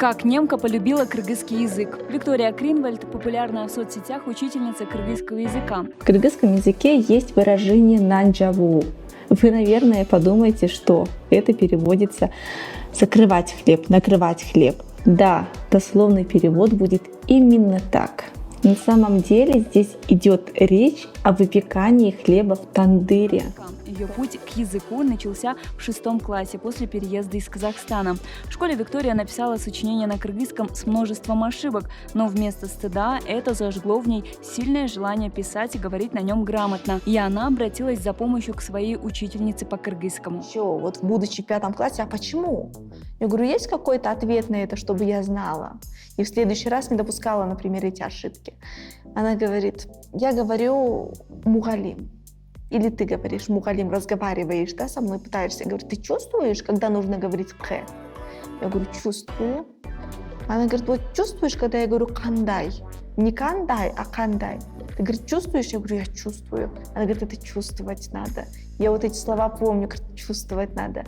Как немка полюбила кыргызский язык. Виктория Кринвальд – популярная в соцсетях учительница кыргызского языка. В кыргызском языке есть выражение «нанджаву». Вы, наверное, подумаете, что это переводится «закрывать хлеб», «накрывать хлеб». Да, дословный перевод будет именно так. На самом деле здесь идет речь о выпекании хлеба в тандыре. Ее путь к языку начался в 6 классе после переезда из Казахстана. В школе Виктория написала сочинение на кыргызском с множеством ошибок, но вместо стыда это зажгло в ней сильное желание писать и говорить на нем грамотно. И она обратилась за помощью к своей учительнице по кыргызскому. Еще вот будучи в 5 классе, а почему? Я говорю, есть какой-то ответ на это, чтобы я знала? И в следующий раз не допускала, например, эти ошибки. Она говорит, я говорю мугалим. Или ты говоришь мугалим, разговариваешь, да, со мной пытаешься. Я говорю, ты чувствуешь, когда нужно говорить к? Я говорю, чувствую. Она говорит, вот чувствуешь, когда я говорю кандай? Не кандай, а кандай. Ты, говорит, чувствуешь? Я говорю, я чувствую. Она говорит, это чувствовать надо. Я вот эти слова помню, говорит, чувствовать надо.